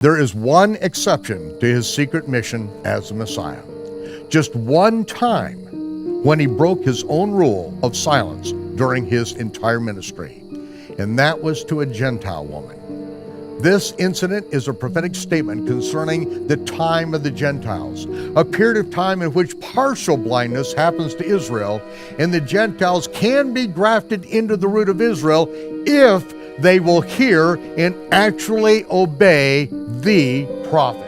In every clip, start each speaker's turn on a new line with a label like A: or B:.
A: There is one exception to his secret mission as the Messiah. Just one time when he broke his own rule of silence during his entire ministry, and that was to a Gentile woman. This incident is a prophetic statement concerning the time of the Gentiles, a period of time in which partial blindness happens to Israel, and the Gentiles can be grafted into the root of Israel if they will hear and actually obey the prophet.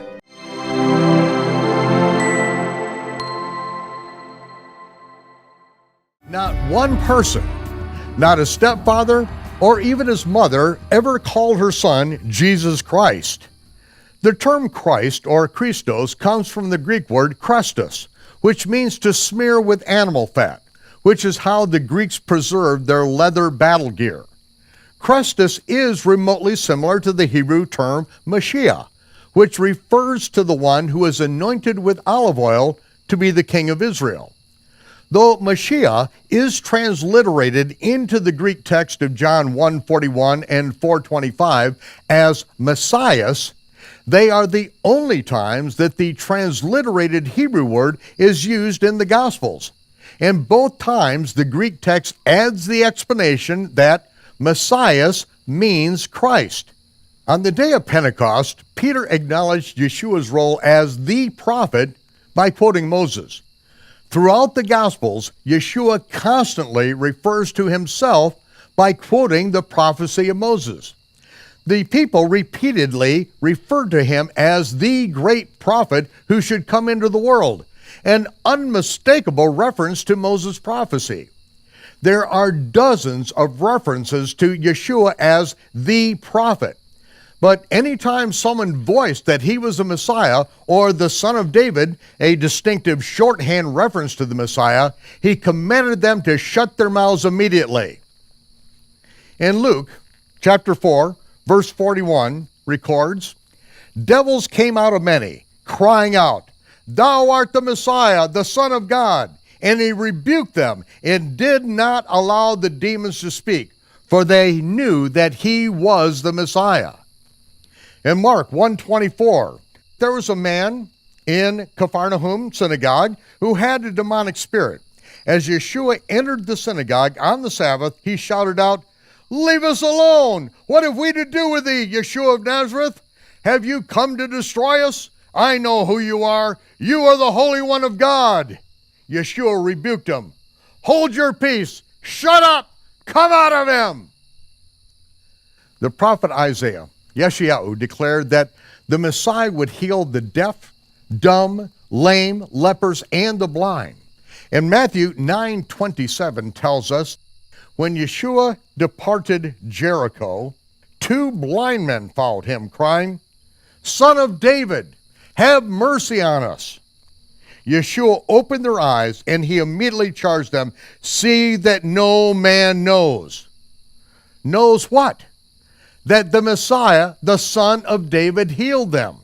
A: Not one person, not a stepfather or even his mother, ever called her son Jesus Christ. The term Christ or Christos comes from the Greek word Christos, which means to smear with animal fat, which is how the Greeks preserved their leather battle gear. Christos is remotely similar to the Hebrew term Mashiach, which refers to the one who is anointed with olive oil to be the king of Israel. Though Mashiach is transliterated into the Greek text of John 1:41 and 4:25 as Messias, they are the only times that the transliterated Hebrew word is used in the Gospels. And both times the Greek text adds the explanation that Messias means Christ. On the day of Pentecost, Peter acknowledged Yeshua's role as the prophet by quoting Moses. Throughout the Gospels, Yeshua constantly refers to himself by quoting the prophecy of Moses. The people repeatedly referred to him as the great prophet who should come into the world, an unmistakable reference to Moses' prophecy. There are dozens of references to Yeshua as the prophet. But anytime someone voiced that he was the Messiah or the son of David, a distinctive shorthand reference to the Messiah, he commanded them to shut their mouths immediately. In Luke chapter 4, verse 41 records, "Devils came out of many, crying out, 'Thou art the Messiah, the Son of God.' And he rebuked them and did not allow the demons to speak, for they knew that he was the Messiah." In Mark 1:24, there was a man in Capernaum synagogue who had a demonic spirit. As Yeshua entered the synagogue on the Sabbath, he shouted out, "Leave us alone! What have we to do with thee, Yeshua of Nazareth? Have you come to destroy us? I know who you are. You are the Holy One of God." Yeshua rebuked him. "Hold your peace! Shut up! Come out of him!" The prophet Isaiah, Yeshayahu, declared that the Messiah would heal the deaf, dumb, lame, lepers, and the blind. And Matthew 9:27 tells us, when Yeshua departed Jericho, 2 blind men followed him, crying, "Son of David, have mercy on us." Yeshua opened their eyes, and he immediately charged them, "See that no man knows." Knows what? That the Messiah, the son of David, healed them.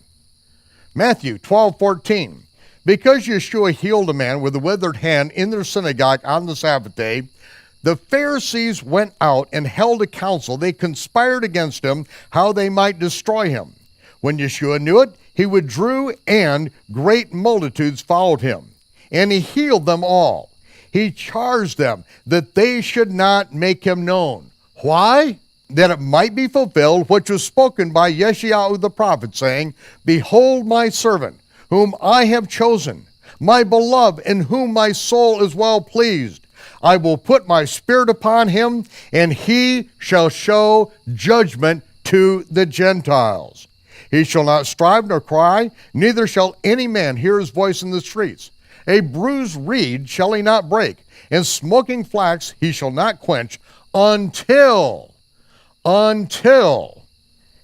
A: Matthew 12:14, because Yeshua healed a man with a withered hand in their synagogue on the Sabbath day, the Pharisees went out and held a council. They conspired against him, how they might destroy him. When Yeshua knew it, he withdrew, and great multitudes followed him. And he healed them all. He charged them that they should not make him known. Why? That it might be fulfilled which was spoken by Yeshayahu the prophet, saying, "Behold my servant, whom I have chosen, my beloved, in whom my soul is well pleased. I will put my spirit upon him, and he shall show judgment to the Gentiles. He shall not strive nor cry, neither shall any man hear his voice in the streets. A bruised reed shall he not break, and smoking flax he shall not quench, until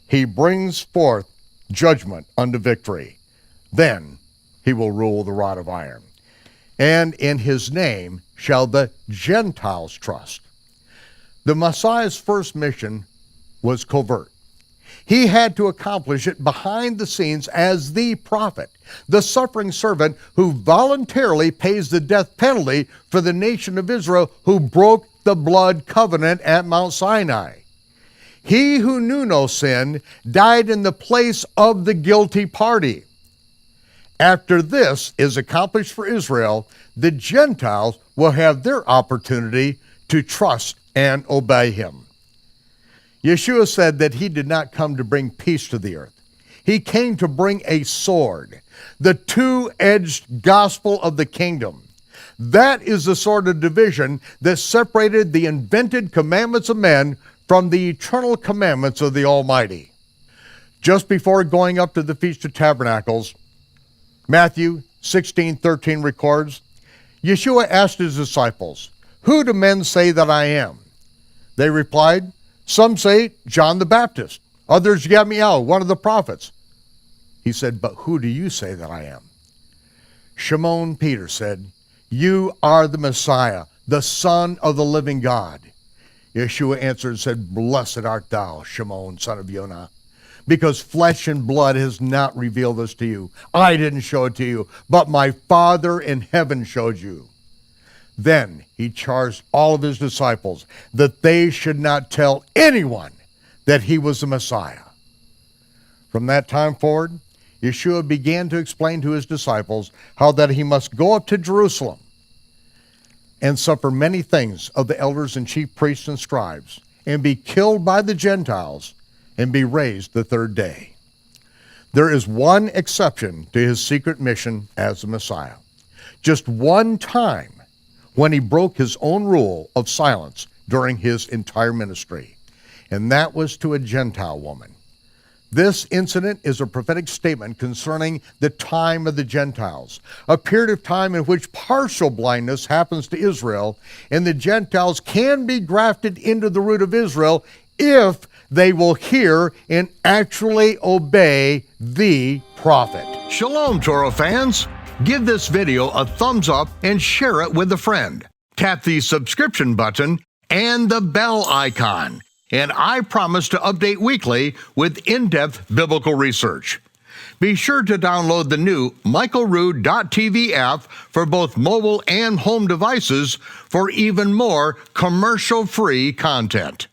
A: he brings forth judgment unto victory. Then he will rule the rod of iron. And in his name shall the Gentiles trust." The Messiah's first mission was covert. He had to accomplish it behind the scenes as the prophet, the suffering servant who voluntarily pays the death penalty for the nation of Israel who broke the blood covenant at Mount Sinai. He who knew no sin died in the place of the guilty party. After this is accomplished for Israel, the Gentiles will have their opportunity to trust and obey him. Yeshua said that he did not come to bring peace to the earth. He came to bring a sword, the two-edged gospel of the kingdom. That is the sword of division that separated the invented commandments of men from the eternal commandments of the Almighty. Just before going up to the Feast of Tabernacles, Matthew 16:13 records, Yeshua asked his disciples, "Who do men say that I am?" They replied, "Some say John the Baptist, others Yirmiyahu, one of the prophets." He said, "But who do you say that I am?" Shimon Peter said, "You are the Messiah, the Son of the living God." Yeshua answered and said, "Blessed art thou, Shimon, son of Yonah, because flesh and blood has not revealed this to you. I didn't show it to you, but my Father in heaven showed you." Then he charged all of his disciples that they should not tell anyone that he was the Messiah. From that time forward, Yeshua began to explain to his disciples how that he must go up to Jerusalem and suffer many things of the elders and chief priests and scribes, and be killed by the Gentiles, and be raised the third day. There is one exception to his secret mission as the Messiah. Just one time when he broke his own rule of silence during his entire ministry, and that was to a Gentile woman. This incident is a prophetic statement concerning the time of the Gentiles, a period of time in which partial blindness happens to Israel, and the Gentiles can be grafted into the root of Israel if they will hear and actually obey the prophet. Shalom, Torah fans. Give this video a thumbs up and share it with a friend. Tap the subscription button and the bell icon, and I promise to update weekly with in-depth biblical research. Be sure to download the new michaelrood.tv app for both mobile and home devices for even more commercial-free content.